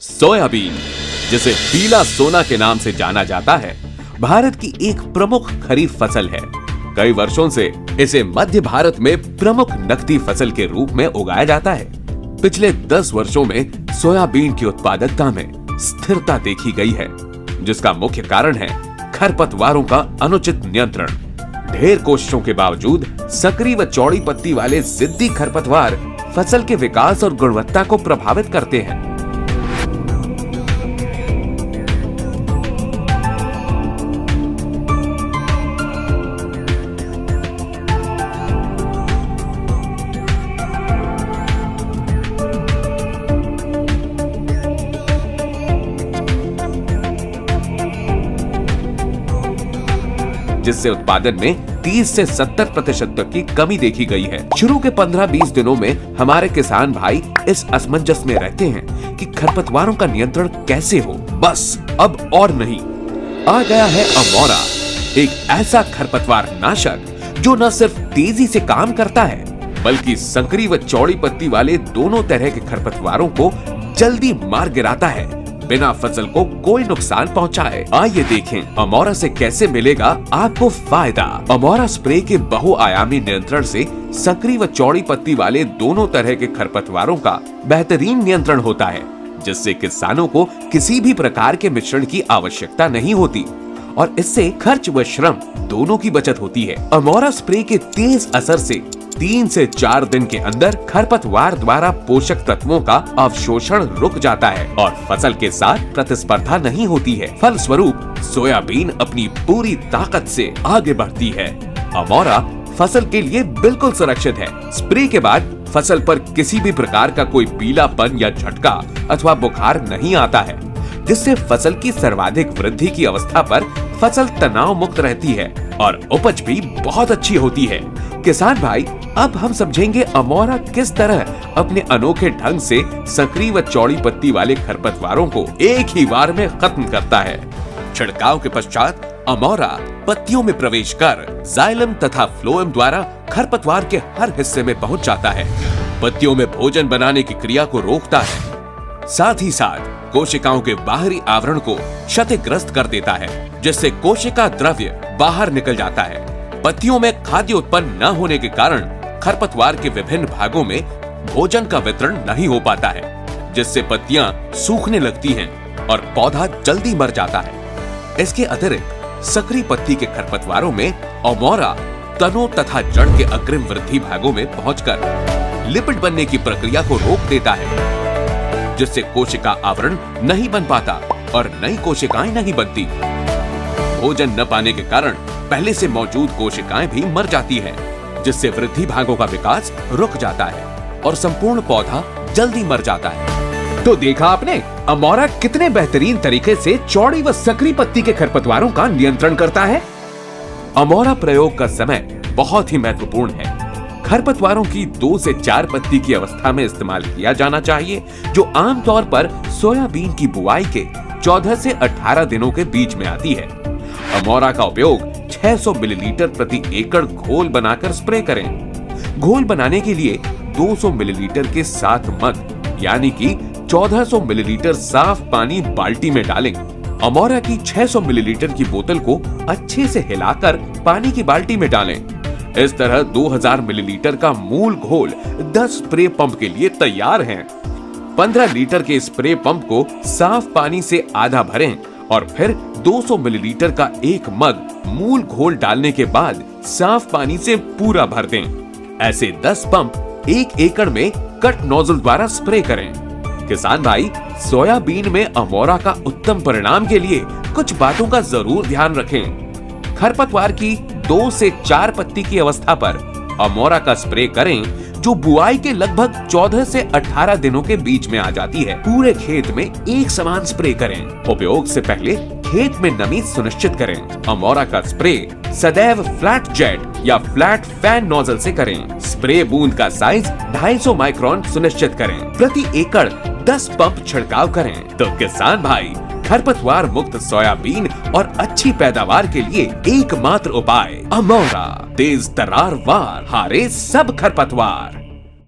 Soybean, जिसे पीला सोना के नाम से जाना जाता है, भारत की एक प्रमुख खरीफ फसल है। कई वर्षों से इसे मध्य भारत में प्रमुख नकदी फसल के रूप में उगाया जाता है। पिछले 10 वर्षों में सोयाबीन की उत्पादकता में स्थिरता देखी गई है, जिसका मुख्य कारण है खरपतवारों का अनुचित नियंत्रण। ढेर कोशिशों के बावजूद सकरी व चौड़ी पत्ती वाले जिद्दी खरपतवार फसल के विकास और गुणवत्ता को प्रभावित करते हैं। जिससे उत्पादन में 30 से 70% तक की कमी देखी गई है। शुरू के 15-20 दिनों में हमारे किसान भाई इस असमंजस में रहते हैं कि खरपतवारों का नियंत्रण कैसे हो। बस अब और नहीं, आ गया है अमोरा, एक ऐसा खरपतवार नाशक जो न सिर्फ तेजी से काम करता है, बल्कि संकरी व चौड़ी पत्ती वाले दोनों तरह के खरपतवारों को जल्दी मार गिराता है, बिना फसल को कोई नुकसान पहुंचाए। आइए देखें अमोरा से कैसे मिलेगा आपको फायदा। अमोरा स्प्रे के बहुआयामी नियंत्रण से संकरी व चौड़ी पत्ती वाले दोनों तरह के खरपतवारों का बेहतरीन नियंत्रण होता है, जिससे किसानों को किसी भी प्रकार के मिश्रण की आवश्यकता नहीं होती और इससे खर्च व श्रम दोनों की बचत होती है। अमोरा स्प्रे के तेज असर से 3 से 4 दिन के अंदर खरपतवार द्वारा पोषक तत्वों का अवशोषण रुक जाता है और फसल के साथ प्रतिस्पर्धा नहीं होती है। फलस्वरूप सोयाबीन अपनी पूरी ताकत से आगे बढ़ती है। अमोरा फसल के लिए बिल्कुल सुरक्षित है। स्प्रे के बाद फसल पर किसी भी प्रकार का कोई पीलापन या झटका अथवा बुखार नहीं आता है, जिससे फसल की सर्वाधिक वृद्धि की अवस्था पर फसल तनाव मुक्त रहती है और उपज भी बहुत अच्छी होती है। किसान भाई, अब हम समझेंगे अमोरा किस तरह अपने अनोखे ढंग से संकरी व चौड़ी पत्ती वाले खरपतवारों को एक ही बार में खत्म करता है। छिड़काव के पश्चात अमोरा पत्तियों में प्रवेश कर जाइलम तथा फ्लोएम द्वारा खरपतवार के हर हिस्से में पहुंच जाता है। पत्तियों में भोजन बनाने की क्रिया को रोकता है, साथ ही साथ कोशिकाओं के बाहरी आवरण को क्षतिग्रस्त कर देता है, जिससे कोशिका द्रव्य बाहर निकल जाता है। पत्तियों में खाद्य उत्पन्न न होने के कारण खरपतवार के विभिन्न भागों में भोजन का वितरण नहीं हो पाता है, जिससे पत्तियां सूखने लगती हैं और पौधा जल्दी मर जाता है। इसके अतिरिक्त सकरी पत्ती के खरपतवारों में अमोरा तनों तथा जड़ के अग्रिम वृद्धि भागों में पहुंचकर लिपिड बनने की प्रक्रिया को रोक देता है, जिससे कोशिका आवरण नहीं बन पाता और नई कोशिकाएं नहीं बनती। भोजन न पाने के कारण पहले से मौजूद कोशिकाएं भी मर जाती हैं, जिससे वृद्धि भागों का विकास रुक जाता है और संपूर्ण पौधा जल्दी मर जाता है। तो देखा आपने, अमोरा कितने बेहतरीन तरीके से चौड़ी व सकरी पत्ती के खरपतवारों का नियंत्रण करता है। अमोरा प्रयोग का समय बहुत ही महत्वपूर्ण है। खरपतवारों की 2 से 4 पत्ती की अवस्था में इस्तेमाल किया जाना चाहिए, जो आमतौर पर सोयाबीन की बुआई के 14 से 18 दिनों के बीच में आती है। अमोरा का उपयोग 600 मिलीलीटर प्रति एकड़ घोल बनाकर स्प्रे करें। घोल बनाने के लिए 200 मिलीलीटर के 7 मग यानी कि 1400 मिलीलीटर साफ पानी बाल्टी में डालें। अमोरा की 600 मिलीलीटर की बोतल को अच्छे से हिलाकर पानी की बाल्टी में डालें। इस तरह 2000 मिलीलीटर का मूल घोल 10 स्प्रे पंप के लिए तैयार है। 15 लीटर के स्प्रे पंप को साफ पानी से आधा भरें और फिर 200 मिलीलीटर का एक मग मूल घोल डालने के बाद साफ पानी से पूरा भर दें। ऐसे 10 पंप 1 एकड़ में कट नोजल द्वारा स्प्रे करें। किसान भाई, सोयाबीन में अमोरा का उत्तम परिणाम के लिए कुछ बातों का जरूर ध्यान रखें। खरपतवार की 2 से 4 पत्ती की अवस्था पर अमोरा का स्प्रे करें, जो बुआई के लगभग 14 से 18 दिनों के बीच में आ जाती है। पूरे खेत में एक समान स्प्रे करें। उपयोग से पहले खेत में नमी सुनिश्चित करें। अमोरा का स्प्रे सदैव फ्लैट जेट या फ्लैट फैन नोजल से करें। स्प्रे बूंद का साइज 250 माइक्रोन सुनिश्चित करें। प्रति एकड़ 10 पंप छिड़काव करें। तो किसान भाई, खरपतवार मुक्त सोयाबीन और अच्छी पैदावार के लिए एकमात्र उपाय अमोरा। तेज तर्रार वार, हारे सब खरपतवार।